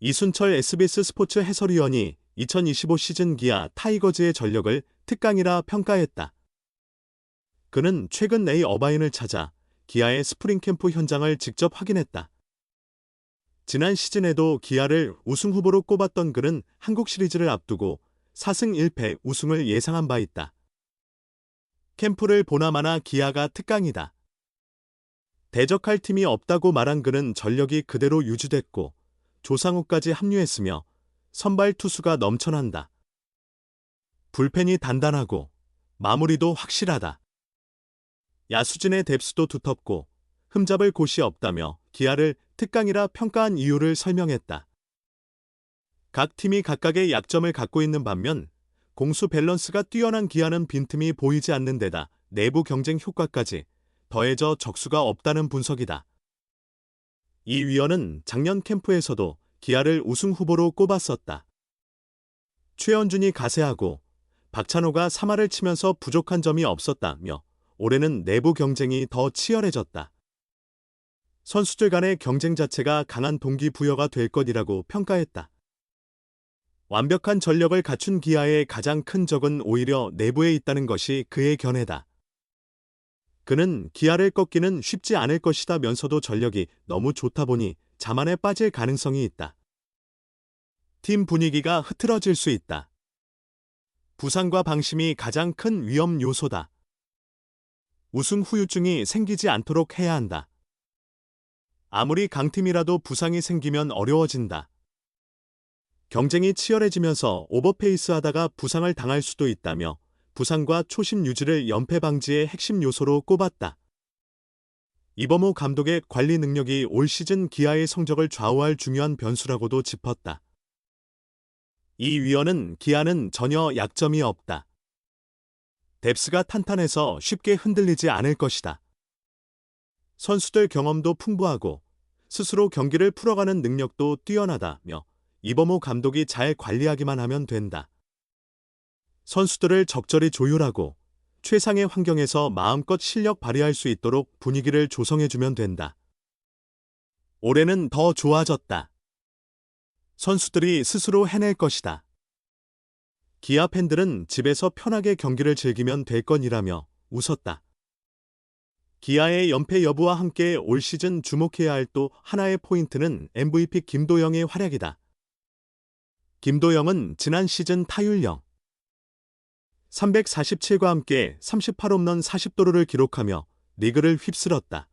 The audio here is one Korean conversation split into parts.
이순철 SBS 스포츠 해설위원이 2025 시즌 기아 타이거즈의 전력을 특강이라 평가했다. 그는 최근 A 어바인을 찾아 기아의 스프링 캠프 현장을 직접 확인했다. 지난 시즌에도 기아를 우승 후보로 꼽았던 그는 한국 시리즈를 앞두고 4승 1패 우승을 예상한 바 있다. 캠프를 보나마나 기아가 특강이다. 대적할 팀이 없다고 말한 그는 전력이 그대로 유지됐고 조상우까지 합류했으며 선발 투수가 넘쳐난다. 불펜이 단단하고 마무리도 확실하다. 야수진의 뎁스도 두텁고 흠잡을 곳이 없다며 기아를 특강이라 평가한 이유를 설명했다. 각 팀이 각각의 약점을 갖고 있는 반면 공수 밸런스가 뛰어난 기아는 빈틈이 보이지 않는 데다 내부 경쟁 효과까지 더해져 적수가 없다는 분석이다. 이 위원은 작년 캠프에서도 기아를 우승 후보로 꼽았었다. 최현준이 가세하고 박찬호가 3할을 치면서 부족한 점이 없었다며 올해는 내부 경쟁이 더 치열해졌다. 선수들 간의 경쟁 자체가 강한 동기부여가 될 것이라고 평가했다. 완벽한 전력을 갖춘 기아의 가장 큰 적은 오히려 내부에 있다는 것이 그의 견해다. 그는 기아를 꺾기는 쉽지 않을 것이다면서도 전력이 너무 좋다 보니 자만에 빠질 가능성이 있다. 팀 분위기가 흐트러질 수 있다. 부상과 방심이 가장 큰 위험 요소다. 우승 후유증이 생기지 않도록 해야 한다. 아무리 강팀이라도 부상이 생기면 어려워진다. 경쟁이 치열해지면서 오버페이스하다가 부상을 당할 수도 있다며 부상과 초심 유지를 연패 방지의 핵심 요소로 꼽았다. 이범호 감독의 관리 능력이 올 시즌 기아의 성적을 좌우할 중요한 변수라고도 짚었다. 이 위원은 기아는 전혀 약점이 없다. 뎁스가 탄탄해서 쉽게 흔들리지 않을 것이다. 선수들 경험도 풍부하고 스스로 경기를 풀어가는 능력도 뛰어나다며 이범호 감독이 잘 관리하기만 하면 된다. 선수들을 적절히 조율하고 최상의 환경에서 마음껏 실력 발휘할 수 있도록 분위기를 조성해주면 된다. 올해는 더 좋아졌다. 선수들이 스스로 해낼 것이다. 기아 팬들은 집에서 편하게 경기를 즐기면 될 것이라며 웃었다. 기아의 연패 여부와 함께 올 시즌 주목해야 할 또 하나의 포인트는 MVP 김도영의 활약이다. 김도영은 지난 시즌 타율 347과 함께 38홈런 40도루를 기록하며 리그를 휩쓸었다.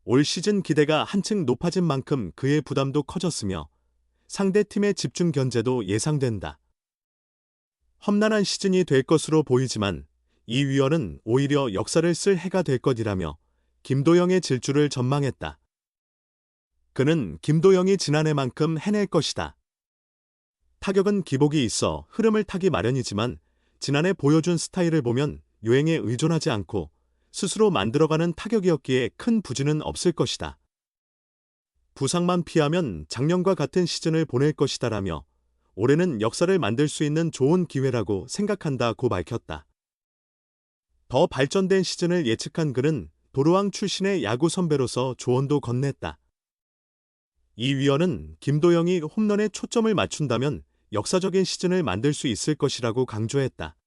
올 시즌 기대가 한층 높아진 만큼 그의 부담도 커졌으며 상대팀의 집중 견제도 예상된다. 험난한 시즌이 될 것으로 보이지만 이 위원은 오히려 역사를 쓸 해가 될 것이라며 김도영의 질주를 전망했다. 그는 김도영이 지난해만큼 해낼 것이다. 타격은 기복이 있어 흐름을 타기 마련이지만 지난해 보여준 스타일을 보면 요행에 의존하지 않고 스스로 만들어가는 타격이었기에 큰 부진은 없을 것이다. 부상만 피하면 작년과 같은 시즌을 보낼 것이다라며 올해는 역사를 만들 수 있는 좋은 기회라고 생각한다고 밝혔다. 더 발전된 시즌을 예측한 그는 도루왕 출신의 야구 선배로서 조언도 건넸다. 이 위원은 김도영이 홈런에 초점을 맞춘다면 역사적인 시즌을 만들 수 있을 것이라고 강조했다.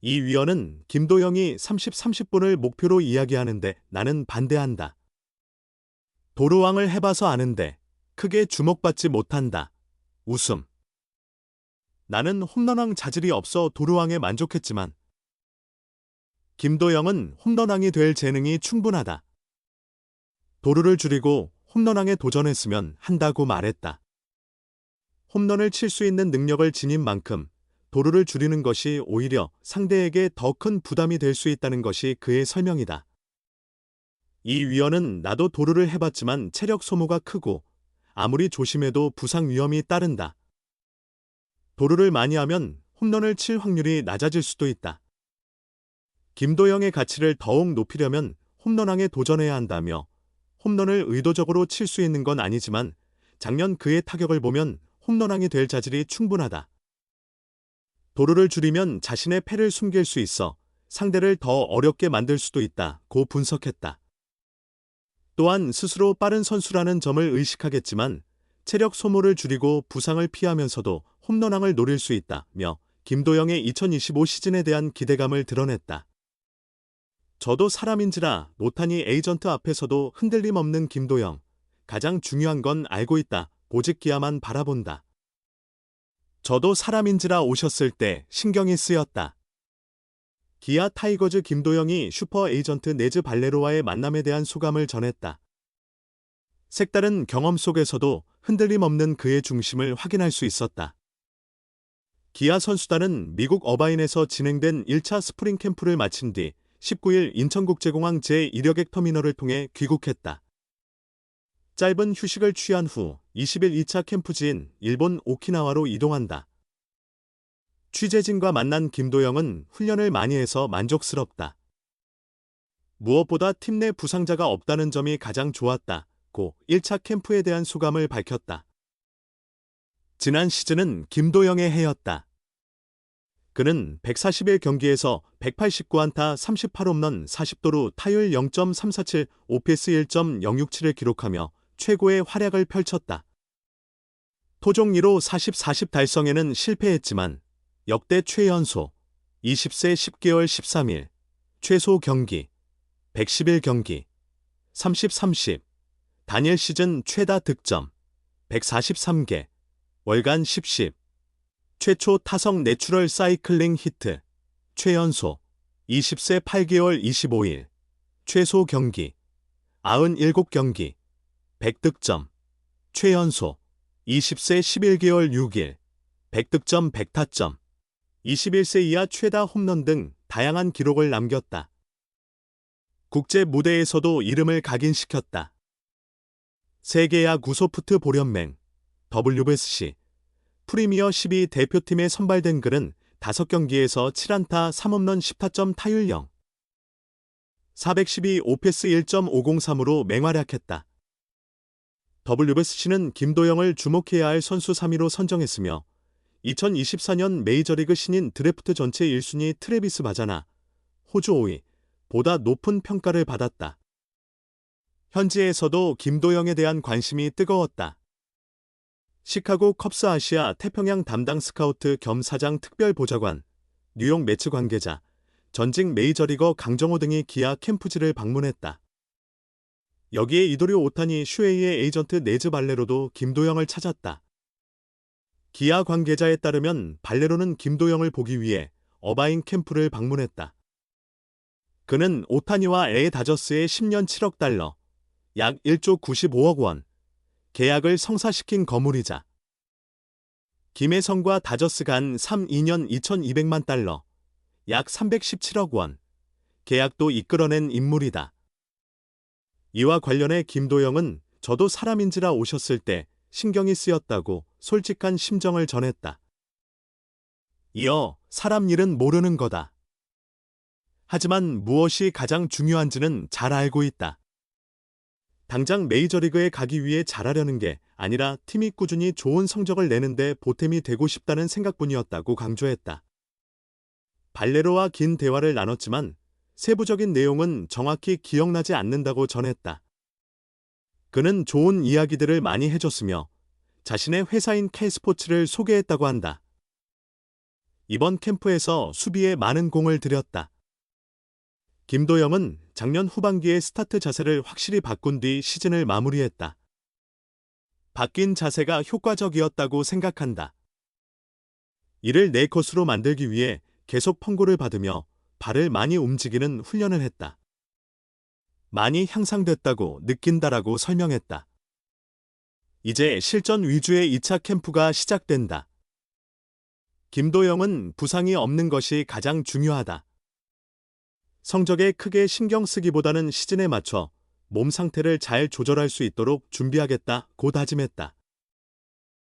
이 위원은 김도영이 30-30분을 목표로 이야기하는데 나는 반대한다. 도루왕을 해봐서 아는데 크게 주목받지 못한다. 웃음. 나는 홈런왕 자질이 없어 도루왕에 만족했지만 김도영은 홈런왕이 될 재능이 충분하다. 도루를 줄이고 홈런왕에 도전했으면 한다고 말했다. 홈런을 칠 수 있는 능력을 지닌 만큼 도루를 줄이는 것이 오히려 상대에게 더 큰 부담이 될 수 있다는 것이 그의 설명이다. 이 위원은 나도 도루를 해봤지만 체력 소모가 크고 아무리 조심해도 부상 위험이 따른다. 도루를 많이 하면 홈런을 칠 확률이 낮아질 수도 있다. 김도영의 가치를 더욱 높이려면 홈런왕에 도전해야 한다며 홈런을 의도적으로 칠 수 있는 건 아니지만 작년 그의 타격을 보면 홈런왕이 될 자질이 충분하다. 도루를 줄이면 자신의 패를 숨길 수 있어 상대를 더 어렵게 만들 수도 있다고 분석했다. 또한 스스로 빠른 선수라는 점을 의식하겠지만 체력 소모를 줄이고 부상을 피하면서도 홈런왕을 노릴 수 있다며 김도영의 2025 시즌에 대한 기대감을 드러냈다. 저도 사람인지라 노타니 에이전트 앞에서도 흔들림 없는 김도영. 가장 중요한 건 알고 있다. 오직 기아만 바라본다. 저도 사람인지라 오셨을 때 신경이 쓰였다. 기아 타이거즈 김도영이 슈퍼 에이전트 네즈 발레로와의 만남에 대한 소감을 전했다. 색다른 경험 속에서도 흔들림 없는 그의 중심을 확인할 수 있었다. 기아 선수단은 미국 어바인에서 진행된 1차 스프링 캠프를 마친 뒤 19일 인천국제공항 제1여객 터미널을 통해 귀국했다. 짧은 휴식을 취한 후 20일 2차 캠프지인 일본 오키나와로 이동한다. 취재진과 만난 김도영은 훈련을 많이 해서 만족스럽다. 무엇보다 팀 내 부상자가 없다는 점이 가장 좋았다고 1차 캠프에 대한 소감을 밝혔다. 지난 시즌은 김도영의 해였다. 그는 140일 경기에서 189안타 38홈런 40도루 타율 0.347, OPS 1.067을 기록하며 최고의 활약을 펼쳤다. 토종 2로 40-40 달성에는 실패했지만 역대 최연소 20세 10개월 13일 최소 경기 111경기 30-30 단일 시즌 최다 득점 143개 월간 10-10 최초 타석 내추럴 사이클링 히트 최연소 20세 8개월 25일 최소 경기 97경기 100득점 최연소 20세 11개월 6일 100득점 100타점 21세 이하 최다 홈런 등 다양한 기록을 남겼다. 국제 무대에서도 이름을 각인시켰다. 세계야구 소프트 보련맹 WBC 프리미어 12 대표팀에 선발된 그는 5경기에서 7안타 3홈런 10타점 타율 0. 412 OPS 1.503으로 맹활약했다. WBC는 김도영을 주목해야 할 선수 3위로 선정했으며 2024년 메이저리그 신인 드래프트 전체 1순위 트래비스 바자나, 호주 5위, 보다 높은 평가를 받았다. 현지에서도 김도영에 대한 관심이 뜨거웠다. 시카고 컵스 아시아 태평양 담당 스카우트 겸 사장 특별 보좌관, 뉴욕 매츠 관계자, 전직 메이저리거 강정호 등이 기아 캠프지를 방문했다. 여기에 이도류 오타니 슈에이의 에이전트 네즈 발레로도 김도영을 찾았다. 기아 관계자에 따르면 발레로는 김도영을 보기 위해 어바인 캠프를 방문했다. 그는 오타니와 LA 다저스의 10년 7억 달러, 약 1조 95억 원, 계약을 성사시킨 거물이자 김혜성과 다저스 간 3-2년 2,200만 달러, 약 317억 원, 계약도 이끌어낸 인물이다. 이와 관련해 김도영은 저도 사람인지라 오셨을 때 신경이 쓰였다고 솔직한 심정을 전했다. 이어 사람 일은 모르는 거다. 하지만 무엇이 가장 중요한지는 잘 알고 있다. 당장 메이저리그에 가기 위해 잘하려는 게 아니라 팀이 꾸준히 좋은 성적을 내는데 보탬이 되고 싶다는 생각뿐이었다고 강조했다. 발레로와 긴 대화를 나눴지만 세부적인 내용은 정확히 기억나지 않는다고 전했다. 그는 좋은 이야기들을 많이 해줬으며 자신의 회사인 K스포츠를 소개했다고 한다. 이번 캠프에서 수비에 많은 공을 들였다. 김도영은 작년 후반기에 스타트 자세를 확실히 바꾼 뒤 시즌을 마무리했다. 바뀐 자세가 효과적이었다고 생각한다. 이를 내 것으로 만들기 위해 계속 펑고를 받으며 발을 많이 움직이는 훈련을 했다. 많이 향상됐다고 느낀다라고 설명했다. 이제 실전 위주의 2차 캠프가 시작된다. 김도영은 부상이 없는 것이 가장 중요하다. 성적에 크게 신경 쓰기보다는 시즌에 맞춰 몸 상태를 잘 조절할 수 있도록 준비하겠다고 다짐했다.